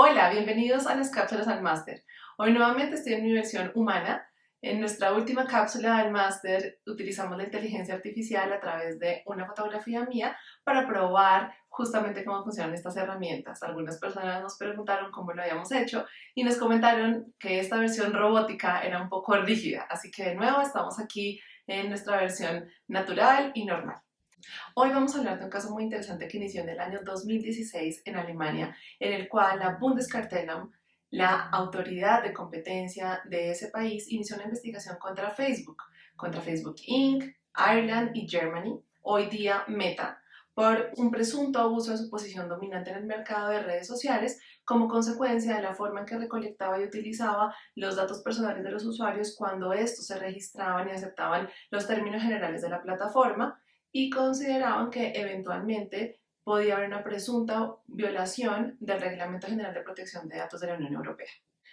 Hola, bienvenidos a las cápsulas al máster. Hoy nuevamente estoy en mi versión humana. En nuestra última cápsula del máster utilizamos la inteligencia artificial a través de una fotografía mía para probar justamente cómo funcionan estas herramientas. Algunas personas nos preguntaron cómo lo habíamos hecho y nos comentaron que esta versión robótica era un poco rígida, así que de nuevo estamos aquí en nuestra versión natural y normal. Hoy vamos a hablar de un caso muy interesante que inició en el año 2016 en Alemania, en el cual la Bundeskartellamt, la autoridad de competencia de ese país, inició una investigación contra Facebook Inc., Ireland y Germany, hoy día Meta, por un presunto abuso de su posición dominante en el mercado de redes sociales como consecuencia de la forma en que recolectaba y utilizaba los datos personales de los usuarios cuando estos se registraban y aceptaban los términos generales de la plataforma y consideraban que eventualmente podía haber una presunta violación del Reglamento General de Protección de Datos de la Unión Europea.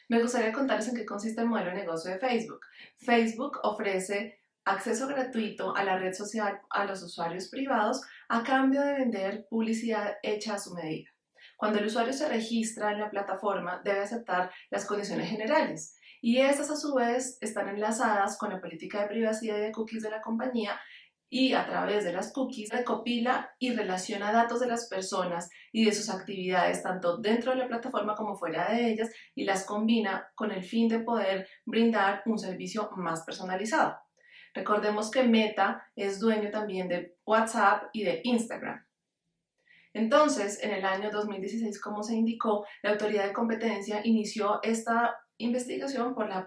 Me gustaría contarles en qué consiste el modelo de negocio de Facebook. Facebook ofrece acceso gratuito a la red social a los usuarios privados a cambio de vender publicidad hecha a su medida. Cuando el usuario se registra en la plataforma, debe aceptar las condiciones generales y estas a su vez están enlazadas con la política de privacidad y de cookies de la compañía y a través de las cookies recopila y relaciona datos de las personas y de sus actividades tanto dentro de la plataforma como fuera de ellas y las combina con el fin de poder brindar un servicio más personalizado. Recordemos que Meta es dueño también de WhatsApp y de Instagram. Entonces, en el año 2016, como se indicó, la autoridad de competencia inició esta investigación por el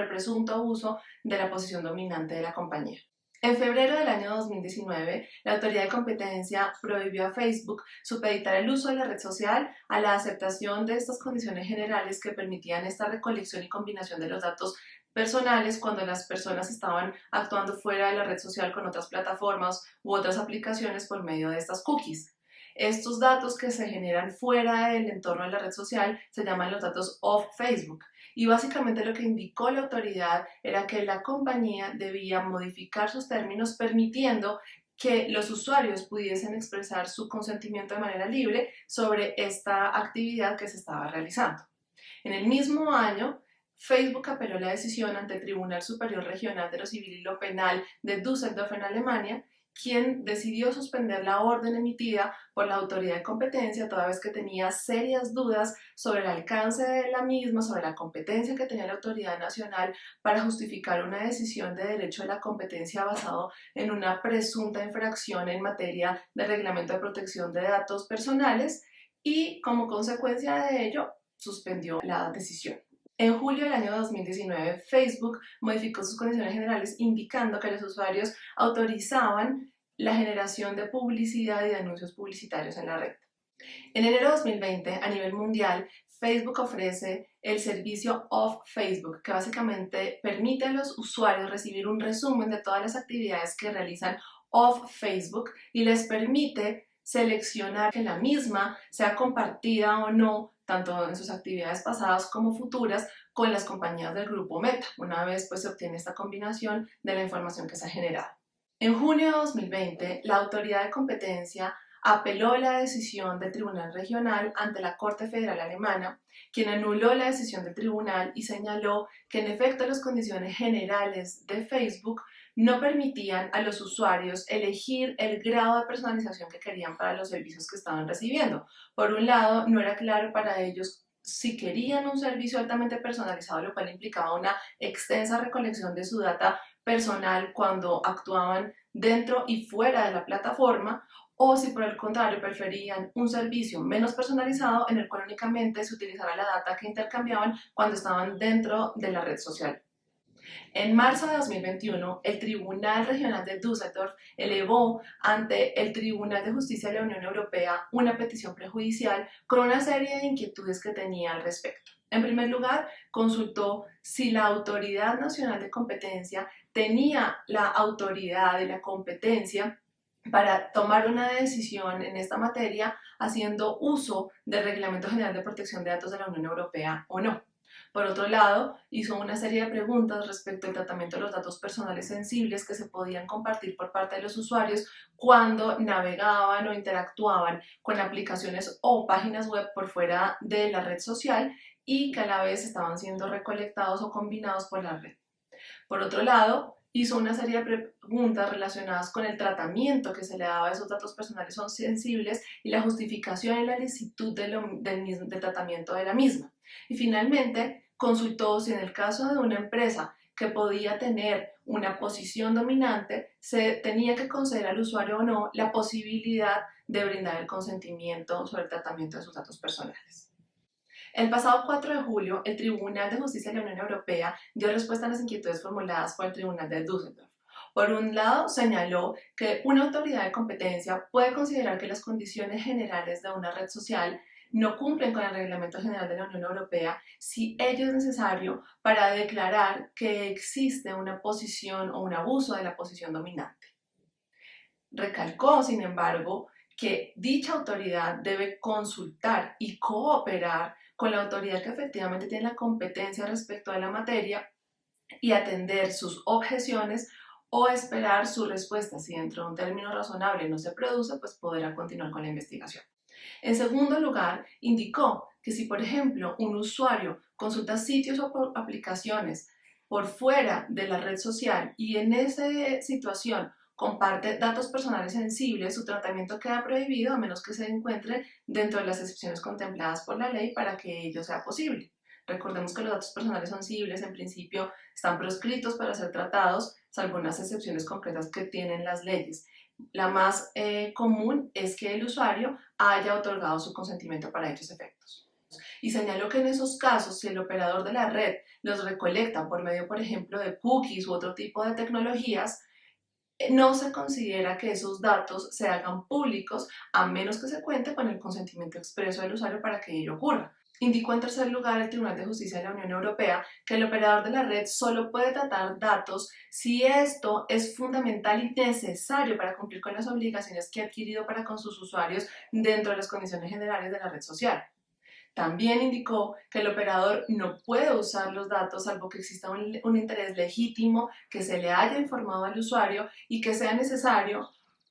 presunto abuso de la posición dominante de la compañía. En febrero del año 2019, la Autoridad de Competencia prohibió a Facebook supeditar el uso de la red social a la aceptación de estas condiciones generales que permitían esta recolección y combinación de los datos personales cuando las personas estaban actuando fuera de la red social con otras plataformas u otras aplicaciones por medio de estas cookies. Estos datos que se generan fuera del entorno de la red social se llaman los datos off Facebook. Y básicamente lo que indicó la autoridad era que la compañía debía modificar sus términos permitiendo que los usuarios pudiesen expresar su consentimiento de manera libre sobre esta actividad que se estaba realizando. En el mismo año, Facebook apeló la decisión ante el Tribunal Superior Regional de lo Civil y lo Penal de Düsseldorf en Alemania, quien decidió suspender la orden emitida por la autoridad de competencia toda vez que tenía serias dudas sobre el alcance de la misma, sobre la competencia que tenía la autoridad nacional para justificar una decisión de derecho de la competencia basado en una presunta infracción en materia de reglamento de protección de datos personales y como consecuencia de ello suspendió la decisión. En julio del año 2019, Facebook modificó sus condiciones generales indicando que los usuarios autorizaban la generación de publicidad y de anuncios publicitarios en la red. En enero de 2020, a nivel mundial, Facebook ofrece el servicio Off Facebook, que básicamente permite a los usuarios recibir un resumen de todas las actividades que realizan off Facebook y les permite seleccionar que la misma sea compartida o no, tanto en sus actividades pasadas como futuras, con las compañías del grupo Meta, una vez pues se obtiene esta combinación de la información que se ha generado. En junio de 2020, la Autoridad de Competencia apeló la decisión del Tribunal Regional ante la Corte Federal Alemana, quien anuló la decisión del tribunal y señaló que en efecto las condiciones generales de Facebook no permitían a los usuarios elegir el grado de personalización que querían para los servicios que estaban recibiendo. Por un lado, no era claro para ellos si querían un servicio altamente personalizado, lo cual implicaba una extensa recolección de su data personal cuando actuaban dentro y fuera de la plataforma, o si por el contrario preferían un servicio menos personalizado en el cual únicamente se utilizara la data que intercambiaban cuando estaban dentro de la red social. En marzo de 2021, el Tribunal Regional de Düsseldorf elevó ante el Tribunal de Justicia de la Unión Europea una petición prejudicial con una serie de inquietudes que tenía al respecto. En primer lugar, consultó si la Autoridad Nacional de Competencia tenía la autoridad y la competencia para tomar una decisión en esta materia haciendo uso del Reglamento General de Protección de Datos de la Unión Europea o no. Por otro lado, hizo una serie de preguntas respecto al tratamiento de los datos personales sensibles que se podían compartir por parte de los usuarios cuando navegaban o interactuaban con aplicaciones o páginas web por fuera de la red social y que a la vez estaban siendo recolectados o combinados por la red. Por otro lado, hizo una serie de preguntas relacionadas con el tratamiento que se le daba a esos datos personales son sensibles y la justificación y la licitud del tratamiento de la misma. Y finalmente, consultó si en el caso de una empresa que podía tener una posición dominante, se tenía que conceder al usuario o no la posibilidad de brindar el consentimiento sobre el tratamiento de sus datos personales. El pasado 4 de julio, el Tribunal de Justicia de la Unión Europea dio respuesta a las inquietudes formuladas por el Tribunal de Düsseldorf. Por un lado, señaló que una autoridad de competencia puede considerar que las condiciones generales de una red social no cumplen con el Reglamento General de la Unión Europea si ello es necesario para declarar que existe una posición o un abuso de la posición dominante. Recalcó, sin embargo, que dicha autoridad debe consultar y cooperar con la autoridad que efectivamente tiene la competencia respecto a la materia y atender sus objeciones o esperar su respuesta. Si dentro de un término razonable no se produce, pues podrá continuar con la investigación. En segundo lugar, indicó que si, por ejemplo, un usuario consulta sitios o aplicaciones por fuera de la red social y en esa situación comparte datos personales sensibles, su tratamiento queda prohibido a menos que se encuentre dentro de las excepciones contempladas por la ley para que ello sea posible. Recordemos que los datos personales sensibles en principio están proscritos para ser tratados, salvo unas excepciones concretas que tienen las leyes. La más común es que el usuario haya otorgado su consentimiento para dichos efectos. Y señaló que en esos casos, si el operador de la red los recolecta por medio, por ejemplo, de cookies u otro tipo de tecnologías, no se considera que esos datos se hagan públicos a menos que se cuente con el consentimiento expreso del usuario para que ello ocurra. Indicó en tercer lugar el Tribunal de Justicia de la Unión Europea que el operador de la red solo puede tratar datos si esto es fundamental y necesario para cumplir con las obligaciones que ha adquirido para con sus usuarios dentro de las condiciones generales de la red social. También indicó que el operador no puede usar los datos salvo que exista un interés legítimo, que se le haya informado al usuario y que sea necesario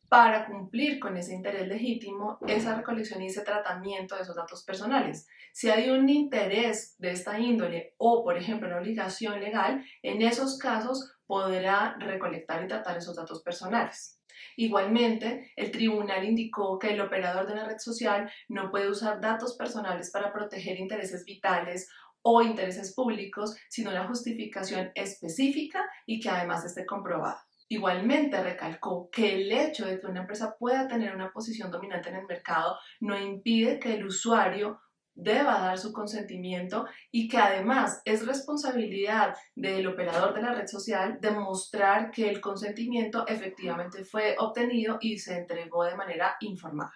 para cumplir con ese interés legítimo, esa recolección y ese tratamiento de esos datos personales. Si hay un interés de esta índole o, por ejemplo, una obligación legal, en esos casos podrá recolectar y tratar esos datos personales. Igualmente, el tribunal indicó que el operador de una red social no puede usar datos personales para proteger intereses vitales o intereses públicos, sino una justificación específica y que además esté comprobada. Igualmente recalcó que el hecho de que una empresa pueda tener una posición dominante en el mercado no impide que el usuario deba dar su consentimiento y que además es responsabilidad del operador de la red social demostrar que el consentimiento efectivamente fue obtenido y se entregó de manera informada.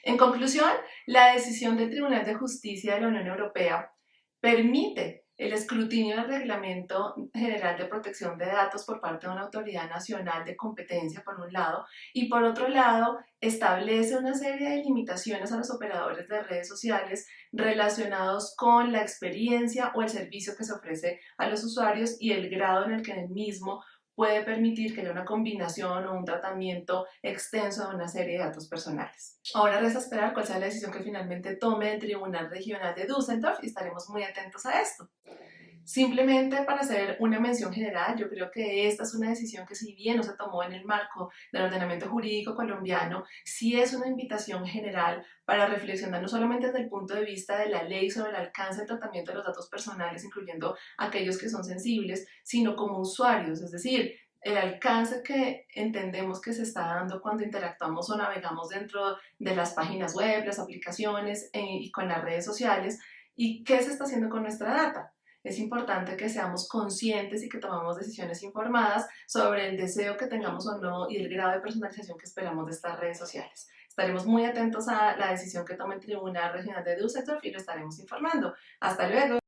En conclusión, la decisión del Tribunal de Justicia de la Unión Europea permite el escrutinio del Reglamento General de Protección de Datos por parte de una autoridad nacional de competencia, por un lado, y por otro lado, establece una serie de limitaciones a los operadores de redes sociales relacionados con la experiencia o el servicio que se ofrece a los usuarios y el grado en el que el mismo puede permitir que haya una combinación o un tratamiento extenso de una serie de datos personales. Ahora resta esperar cuál sea la decisión que finalmente tome el Tribunal Regional de Düsseldorf y estaremos muy atentos a esto. Simplemente para hacer una mención general, yo creo que esta es una decisión que si bien no se tomó en el marco del ordenamiento jurídico colombiano, sí es una invitación general para reflexionar no solamente desde el punto de vista de la ley sobre el alcance del tratamiento de los datos personales, incluyendo aquellos que son sensibles, sino como usuarios, es decir, el alcance que entendemos que se está dando cuando interactuamos o navegamos dentro de las páginas web, las aplicaciones y con las redes sociales, y qué se está haciendo con nuestra data. Es importante que seamos conscientes y que tomemos decisiones informadas sobre el deseo que tengamos o no y el grado de personalización que esperamos de estas redes sociales. Estaremos muy atentos a la decisión que tome el Tribunal Regional de Düsseldorf y lo estaremos informando. Hasta luego.